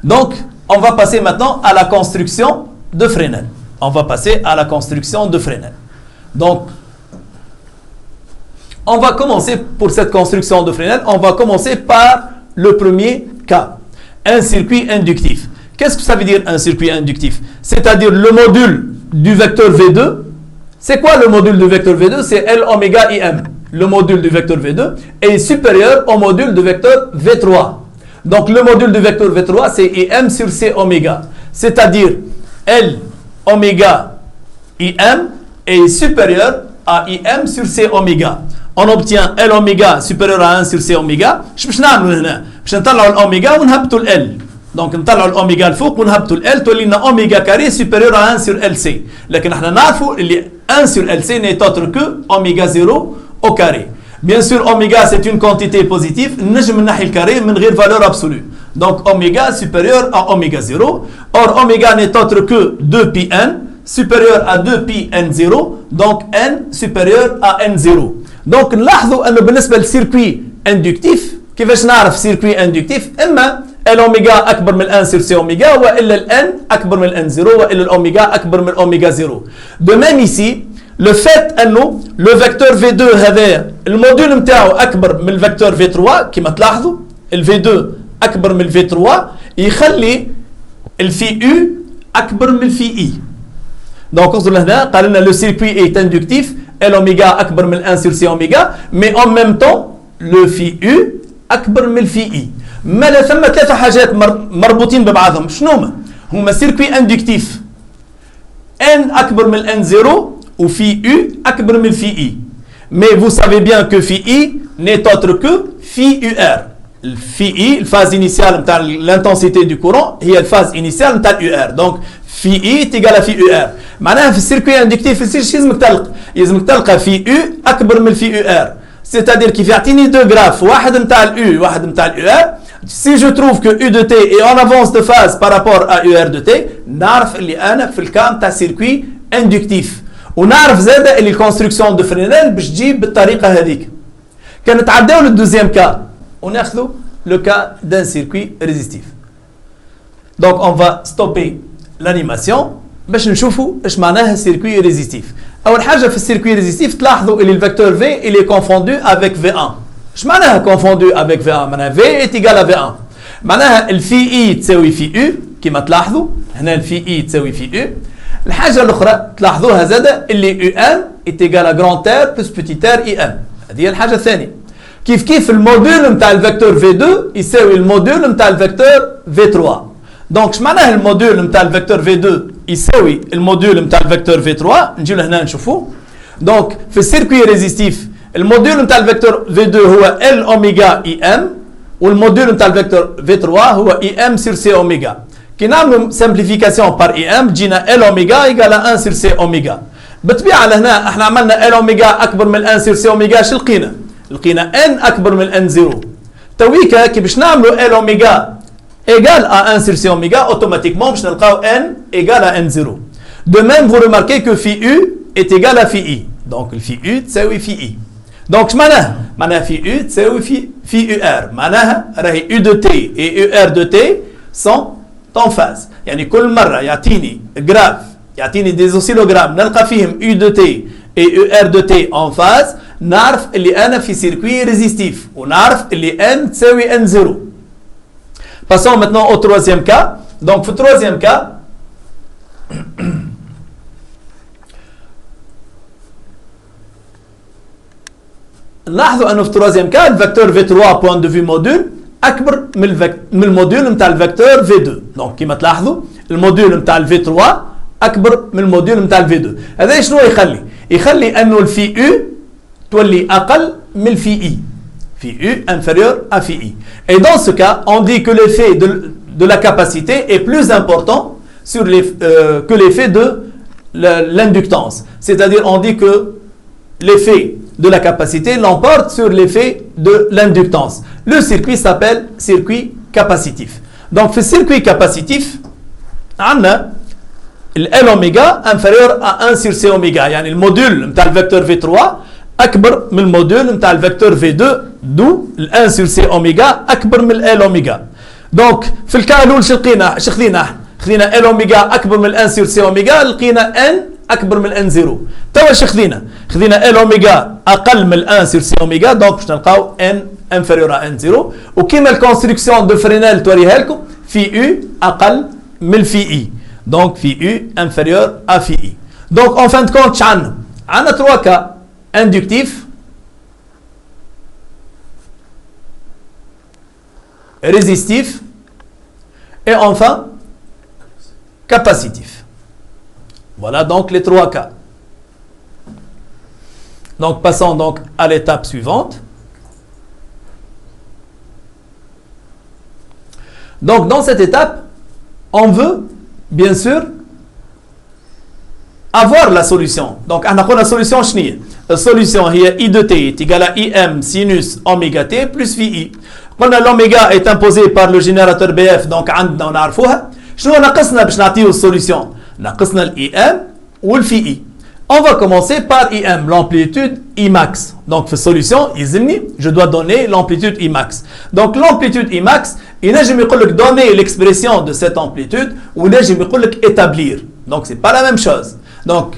Donc, on va passer maintenant à la construction de Fresnel. On va passer à la construction de Fresnel. Donc, on va commencer pour cette construction de Fresnel, on va commencer par le premier cas, un circuit inductif. Qu'est-ce que ça veut dire un circuit inductif? C'est-à-dire le module du vecteur V2. C'est quoi le module du vecteur V2? C'est L oméga IM. Le module du vecteur V2 est supérieur au module du vecteur V3. Donc le module du vecteur V3 c'est IM sur C oméga. C'est-à-dire L oméga IM est supérieur à IM sur C oméga. On obtient L oméga supérieur à 1 sur C oméga. باش نعملوا هنا؟ باش نطلعوا الأوميجا ونهبطوا ال. Donc نطلعوا الأوميجا الفوق ونهبطوا ال تولي لنا أوميجا كاري supérieur à 1 sur LC. لكن احنا نعرفوا اللي 1 sur LC n'est autre que oméga 0 au carré. Bien sûr, oméga c'est une quantité positive. نجم نحي الكاري من غير valeur absolue. Donc oméga supérieur à oméga 0. Or oméga n'est autre que 2πn supérieur à 2πn0. Donc n supérieur à n0. Donc نلاحظوا انه بالنسبه للسيركوي اندكتيف كيفاش نعرف سيركوي اندكتيف اما الاوميجا اكبر من 1 سير سي اوميجا والا الان اكبر من الان 0 والا الاوميجا اكبر من الاوميجا 0. De même ici le fait انه le vecteur V2 هذا الموديول نتاعو اكبر من الفيكتور V3 كما تلاحظوا الV2 اكبر من الV3 يخلي الفي U اكبر من الفي E. Donc انظر لهنا قال لنا le circuit est inductif L oméga أكبر من 1 sur C oméga mais en même temps le phi U أكبر من الفي E. ماذا ثم ثلاثة حاجات مربوطين ببعضهم شنو هما سيركوي اندكتيف N أكبر من N0 وفي U أكبر من الفي E. Mais vous savez bien que phi E n'est autre que phi UR. الفي E الphase initiale نتاع l'intensité du courant هي الphase initiale نتاع UR. Donc phi E est égal à phi UR. معناها في السيركوي اندكتيف يصير شي لازمك تلقى في U أكبر من الفي UR. C'est-à-dire كيف يعطيني دو جراف واحد نتاع الU واحد نتاع الUR. Si je trouve que U de T est en avance de phase par rapport à UR de T نعرف اللي أنا في الكام نتاع سيركوي اندكتيف. ونعرف زاده اللي الكونستركسيون دو فرينيل باش تجيب بالطريقة هذيك. كنتعداو للدوزيام كا وناخذوا لو كا دان سيركوي ريزيستيف. Donc on va stopper l'animation باش نشوفوا ايش معناها سيركوي ريزيستيف. اول حاجه في السيركوي ريزيستيف تلاحظوا اللي الفيكتور في اللي كونفوندو افيك في 1. ايش معناها كونفوندو افيك في 1؟ معناها في ايت ايغال في 1. معناها الفي اي تساوي في او كما تلاحظوا هنا الفي اي تساوي في او. الحاجه الاخرى تلاحظوها زاده اللي او ام ايت ايغال جراند ار بلس بوتيت ار اي ام. هذه هي الحاجه الثانيه. كيف الموديول نتاع الفيكتور في 2 يساوي الموديول نتاع الفيكتور في 3. دونك اش معناها الموديول نتاع الفيكتور في 2 يساوي الموديول نتاع الفيكتور في 3. نجيو لهنا نشوفوه. دونك في السيركوي ريزيستيف الموديول نتاع الفيكتور في 2 هو ال اوميجا اي ام والموديول نتاع الفيكتور في 3 هو اي ام سير سي اوميجا. كي نعملوا سامبليفيكاسيون بار اي ام تجينا ال اوميجا ايغال 1 سير سي اوميجا. بالطبيعه لهنا احنا عملنا ال اوميجا اكبر من 1 سير سي اوميجا. شو لقينا؟ لقينا ان اكبر من ان 0. تويكا كي باش نعملوا ال اوميجا égale à 1 sur C oméga, automatiquement, je vais n égale à n0. De même, vous remarquez que phi U est égal à phi I. Donc, le phi U, c'est phi I. Donc, je m'en phi U, c'est phi UR. M'en U de T et UR de T sont en phase. يعني كل مرة يعطيني graphe, يعطيني des oscillogrammes, نلقى فيهم U de T et UR de T en phase, نعرف اللي أنا في circuit résistif ونعرف اللي N تساوي N0. Passons maintenant au troisième cas. Donc, pour le troisième cas, نلاحظوا أنه في التروازيام كا الفيكتور V3 point de vue module أكبر من الموديول نتاع الفيكتور V2. دونك كما تلاحظوا الموديول نتاع ال V3 أكبر من الموديول نتاع ال V2. هذا شنو يخلي؟ يخلي أنه الفي U تولي أقل من الفي E. Phi U inférieur à phi I. Et dans ce cas, on dit que l'effet de la capacité est plus important que l'effet de l'inductance. C'est-à-dire, on dit que l'effet de la capacité l'emporte sur l'effet de l'inductance. Le circuit s'appelle circuit capacitif. Donc, le circuit capacitif, on a L oméga inférieur à 1 sur C oméga. يعني الموديول نتاع الفيكتور V3 أكبر من الموديول نتاع الفيكتور V2 d'où ال 1 sur C oméga أكبر من L oméga. دونك في الكا الاول شو خذينا ال اوميغا اكبر من ان سور سي اوميغا، لقينا ان اكبر من ان زيرو. توا شو خذينا ال اوميغا اقل من ان سور سي اوميغا، دونك باش نلقاو ان انفيريور ا ان زيرو. وكيما الكونستركسيون دو فرينيل توريها لكم، في يو اقل من في اي، دونك في يو انفيريور ا في اي. دونك ان فان دو كونت عندنا 3 كا: اندكتيف، résistif et enfin capacitif. Voilà donc les 3 cas. Donc passons donc à l'étape suivante. Donc dans cette étape, on veut bien sûr avoir la solution. Donc on a la solution chenille. La solution est I de t est égal à IM sinus oméga t plus VI. قلنا l'oméga est imposé par le générateur BF, donc عندنا ونعرفوها. شنو ناقصنا باش نعطيو السوليسيون؟ ناقصنا ال IM ou le FI. On va commencer par IM, l'amplitude Imax. Donc في السوليسيون يلزمني je dois donner l'amplitude Imax. Donc l'amplitude Imax ينجم يقول لك donner l'expression de cette amplitude وينجم يقول لك établir. Donc c'est pas la même chose. Donc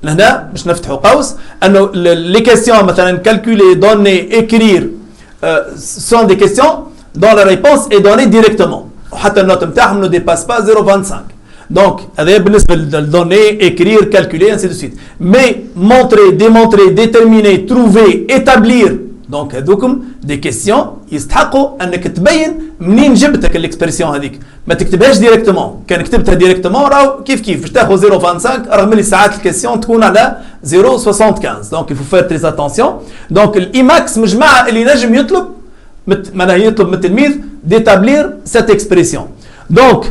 هنا باش نفتحوا قوس انه les questions مثلا calculer, donner, écrire sont des questions dont la réponse est donnée directement. حتى النوت نتاعهم ne dépasse pas 0,25. Donc هذا بالنسبه للدوني écrire, calculer ainsi de suite. Mais montrer, démontrer, déterminer, trouver, établir, donc هذوكم des questions يستحقوا انك تبين منين جبتك الاكسبرسيون هذيك. ما تكتبهاش ديريكتومون، كان كتبتها ديريكتومون راهو كيف باش تاخذ 0,25 رغم اللي ساعات الكيسيون تكون على 0,75. دونك il faut faire très attention. دونك الايماكس مجموعه اللي نجم يطلب معناها يطلب من التلميذ d'établir cette expression. Donc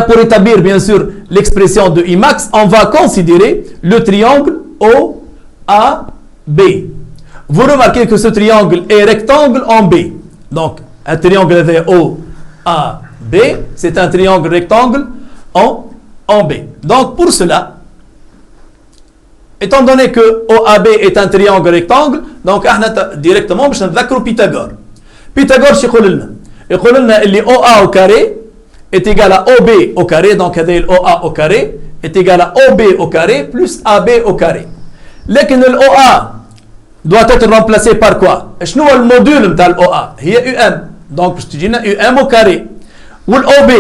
pour établir bien sûr l'expression de Imax, on va considérer le triangle OAB. Vous remarquez que ce triangle est rectangle en B. Donc un triangle OAB, c'est un triangle rectangle en B. Donc pour cela, étant donné que OAB est un triangle rectangle, donc directement باش نذكروا Pythagore. Pythagore يقول لنا اللي OA au carré est égal à OB au carré, donc هذا OA au carré est égal à OB au carré plus AB au carré. لكن ال OA doit être remplacé par quoi? شنو هو الموديول نتاع ال OA؟ هي UM. donc باش تجينا UM au carré. وال OB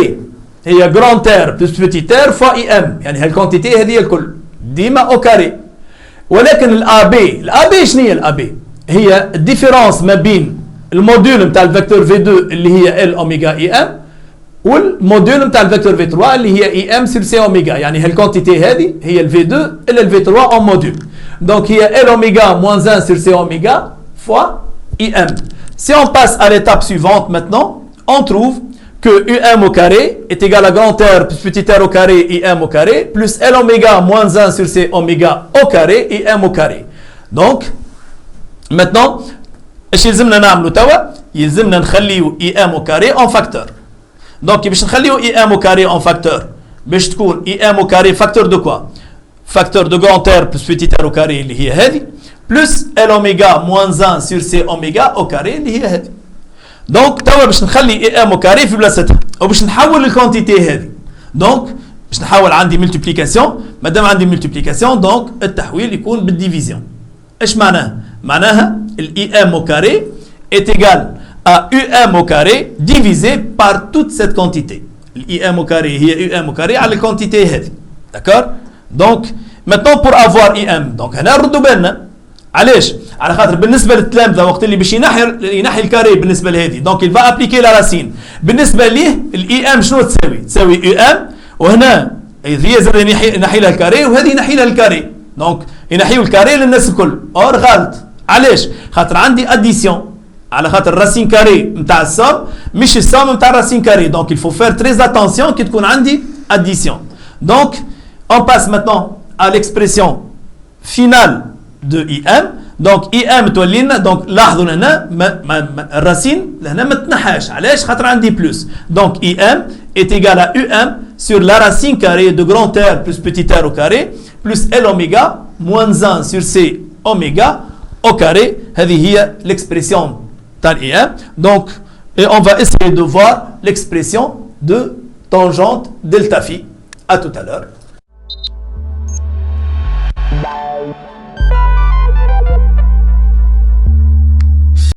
هي grand R plus petit r fois IM، يعني هالكونتيتي هذه الكل ديما au carré. ولكن ال AB شنو هي ال AB؟ هي الديفيرونس ما بين الموديول نتاع الفيكتور V2 اللي هي L اوميغا IM والموديول نتاع الفيكتور V3 اللي هي IM sur C اوميغا، يعني هالكونتيتي هذه هي ال V2 إلى ال V3 en module. Donc il y a L oméga moins 1 sur C oméga fois IM. Si on passe à l'étape suivante maintenant, on trouve que UM au carré est égal à grand R plus petit r au carré IM au carré plus L oméga moins 1 sur C oméga au carré IM au carré. Donc maintenant, ايش يلزمنا نعملوا توا؟ يلزمنا نخليو IM au carré en facteur. Donc باش نخليو IM au carré en facteur باش تكون IM au carré facteur de quoi? Facteur de grand R plus petit r au carré اللي هي هذه plus L oméga moins 1 sur C oméga au carré اللي هي هذه. دونك توا باش نخلي IM au carré في بلاصتها وباش نحول الكونتيتي هذه. دونك باش نحول عندي ملتيبليكاسيون، مادام عندي ملتيبليكاسيون دونك التحويل يكون بالديفيزيون. ايش معناها؟ معناها ال IM au carré est égal à UM au carré divisé par toute cette quantité. ال IM au carré هي UM au carré على الكونتيتي هذه. D'accord? Donc maintenant pour avoir IM donc هنا نردوا بالنا علاش؟ على خاطر بالنسبه للتلامذه وقت اللي باش ينحي الكاري بالنسبه لهذه دونك il va appliquer la racine. بالنسبه ليه الاي ام شنو تساوي يو ام، وهنا هي زاد ينحي لها الكاري وهذه ينحي لها الكاري، دونك ينحيوا الكاري للناس الكل. اور غلط علاش؟ خاطر عندي اديسيون على خاطر راسين كاري نتاع السوم مش السوم نتاع راسين كاري، دونك il faut faire très attention كي تكون عندي اديسيون. دونك on passe maintenant à l'expression finale de IM. Donc IM تولي لنا دونك لاحظوا هنا الراسين لهنا ما تنحاش علاش؟ خاطر عندي بلس. دونك IM est égal à UM sur la racine carrée de grand R plus petit r au carré plus L oméga moins 1 sur C oméga au carré. هذه هي l'expression تاع IM. Donc Et on va essayer de voir l'expression de tangente delta phi. À tout à l'heure.